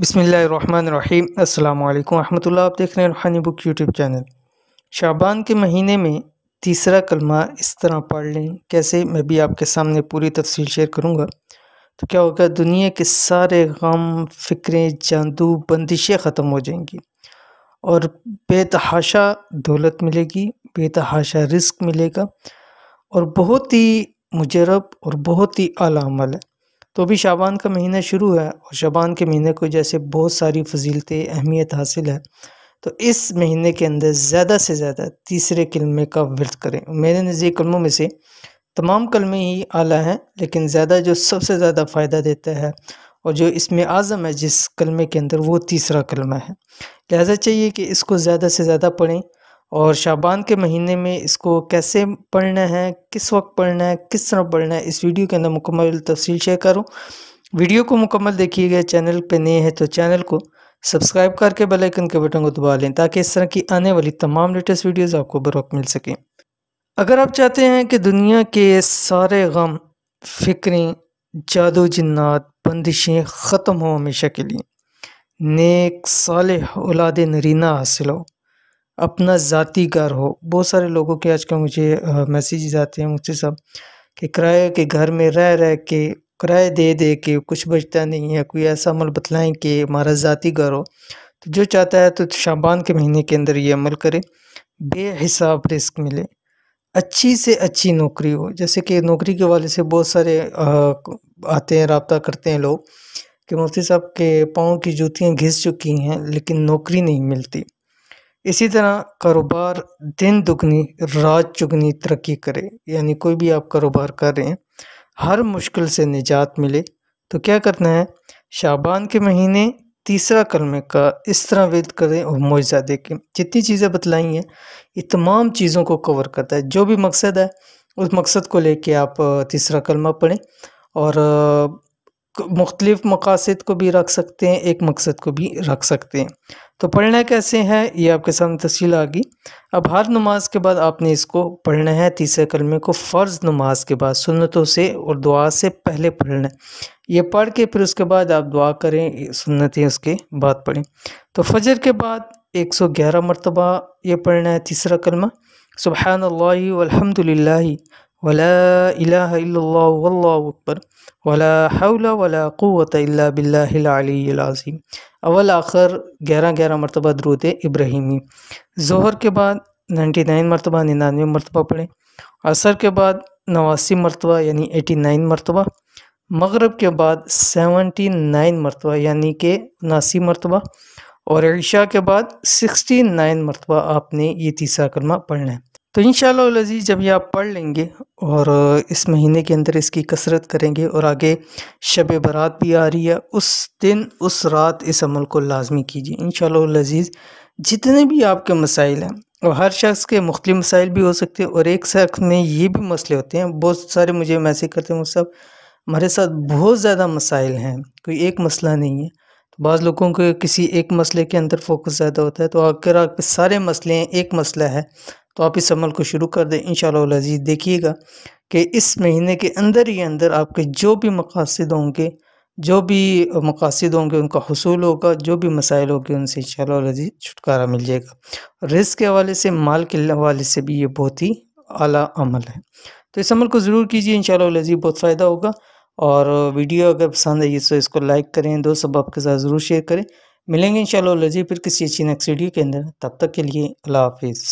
بسم اللہ الرحمن الرحیم۔ السلام علیکم ورحمۃ اللہ۔ آپ دیکھ رہے ہیں روحانی بک یوٹیوب چینل۔ شعبان کے مہینے میں تیسرا کلمہ اس طرح پڑھ لیں کیسے، میں بھی آپ کے سامنے پوری تفصیل شیئر کروں گا۔ تو کیا ہوگا، دنیا کے سارے غم، فکریں، جادو، بندشیں ختم ہو جائیں گی اور بے تحاشا دولت ملے گی، بے تحاشا رزق ملے گا، اور بہت ہی مجرب اور بہت ہی اعلیٰ عمل ہے۔ تو ابھی شعبان کا مہینہ شروع ہے اور شعبان کے مہینے کو جیسے بہت ساری فضیلتیں، اہمیت حاصل ہے، تو اس مہینے کے اندر زیادہ سے زیادہ تیسرے کلمے کا ورد کریں۔ میرے نزدیک کلموں میں سے تمام کلمے ہی اعلیٰ ہیں، لیکن زیادہ جو سب سے زیادہ فائدہ دیتا ہے اور جو اس میں اعظم ہے جس کلمے کے اندر، وہ تیسرا کلمہ ہے۔ لہذا چاہیے کہ اس کو زیادہ سے زیادہ پڑھیں، اور شعبان کے مہینے میں اس کو کیسے پڑھنا ہے، کس وقت پڑھنا ہے، کس طرح پڑھنا ہے، اس ویڈیو کے اندر مکمل تفصیل شیئر کروں۔ ویڈیو کو مکمل دیکھیے گا۔ چینل پہ نئے ہیں تو چینل کو سبسکرائب کر کے بیل آئیکن کے بٹن کو دبا لیں تاکہ اس طرح کی آنے والی تمام لیٹسٹ ویڈیوز آپ کو بروقت مل سکیں۔ اگر آپ چاہتے ہیں کہ دنیا کے سارے غم، فکریں، جادو جنات، بندشیں ختم ہوں ہمیشہ کے لیے، نیک صالح اولاد نرینہ حاصل ہو، اپنا ذاتی گھر ہو۔ بہت سارے لوگوں کے آج کل مجھے میسیجز آتے ہیں مجھ سے صاحب کہ کرائے کے گھر میں رہ کے، کرائے دے دے کے کچھ بچتا نہیں ہے، کوئی ایسا عمل بتلائیں کہ ہمارا ذاتی گھر ہو۔ تو جو چاہتا ہے تو شعبان کے مہینے کے اندر یہ عمل کرے، بے حساب رزق ملے، اچھی سے اچھی نوکری ہو۔ جیسے کہ نوکری کے والے سے بہت سارے آتے ہیں، رابطہ کرتے ہیں لوگ کہ مفتی صاحب کے پاؤں کی جوتیاں گھس چکی ہیں لیکن نوکری نہیں ملتی۔ اسی طرح کاروبار دن دگنی رات چگنی ترقی کرے، یعنی کوئی بھی آپ کاروبار کر رہے ہیں، ہر مشکل سے نجات ملے۔ تو کیا کرنا ہے، شعبان کے مہینے تیسرا کلمے کا اس طرح ورد کریں اور معجزہ دیکھیں۔ جتنی چیزیں بتلائی ہیں یہ تمام چیزوں کو کور کرتا ہے۔ جو بھی مقصد ہے اس مقصد کو لے کے آپ تیسرا کلمہ پڑھیں، اور مختلف مقاصد کو بھی رکھ سکتے ہیں، ایک مقصد کو بھی رکھ سکتے ہیں۔ تو پڑھنا کیسے ہے یہ آپ کے سامنے تفصیل آ گئی۔ اب ہر نماز کے بعد آپ نے اس کو پڑھنا ہے، تیسرے کلمے کو فرض نماز کے بعد سنتوں سے اور دعا سے پہلے پڑھنا ہے۔ یہ پڑھ کے پھر اس کے بعد آپ دعا کریں، سنتیں اس کے بعد پڑھیں۔ تو فجر کے بعد 111 مرتبہ یہ پڑھنا ہے تیسرا کلمہ، سبحان اللہ والحمد للہ ولا الہ الا اللہ واللہ اکبر ولا حول ولا قوة الا باللہ العلی العظیم۔ اول آخر 11 مرتبہ درود ابراہیمی۔ ظہر کے بعد 99 مرتبہ، 99 مرتبہ پڑھیں۔ عصر کے بعد 89 مرتبہ یعنی 89 مرتبہ۔ مغرب کے بعد 79 مرتبہ یعنی کہ 79 مرتبہ، اور عشاء کے بعد 69 مرتبہ آپ نے یہ تیسرا کلمہ پڑھنا ہے۔ تو انشاءاللہ العزیز جب یہ آپ پڑھ لیں گے اور اس مہینے کے اندر اس کی کثرت کریں گے، اور آگے شب برات بھی آ رہی ہے، اس دن اس رات اس عمل کو لازمی کیجیے انشاءاللہ العزیز۔ جتنے بھی آپ کے مسائل ہیں، اور ہر شخص کے مختلف مسائل بھی ہو سکتے ہیں، اور ایک شخص میں یہ بھی مسئلے ہوتے ہیں، بہت سارے مجھے میسیج کرتے ہیں مجھ سے ہمارے ساتھ بہت زیادہ مسائل ہیں، کوئی ایک مسئلہ نہیں ہے۔ تو بعض لوگوں کو کسی ایک مسئلے کے اندر فوکس زیادہ ہوتا ہے، تو اگر آپ کے سارے مسئلے ہیں، ایک مسئلہ ہے، تو آپ اس عمل کو شروع کر دیں انشاءاللہ العزیز۔ دیکھیے گا کہ اس مہینے کے اندر ہی اندر آپ کے جو بھی مقاصد ہوں گے، ان کا حصول ہوگا، جو بھی مسائل ہوگے ان سے انشاءاللہ العزیز چھٹکارا مل جائے گا۔ رزق کے حوالے سے، مال کے حوالے سے بھی یہ بہت ہی اعلیٰ عمل ہے۔ تو اس عمل کو ضرور کیجیے انشاءاللہ العزیز، بہت فائدہ ہوگا۔ اور ویڈیو اگر پسند آئی تو اس کو لائک کریں، دوست احباب کے ساتھ ضرور شیئر کریں۔ ملیں گے انشاءاللہ العزیز پھر کسی اچھی نیکسٹ ویڈیو کے اندر، تب تک کے لیے اللہ حافظ۔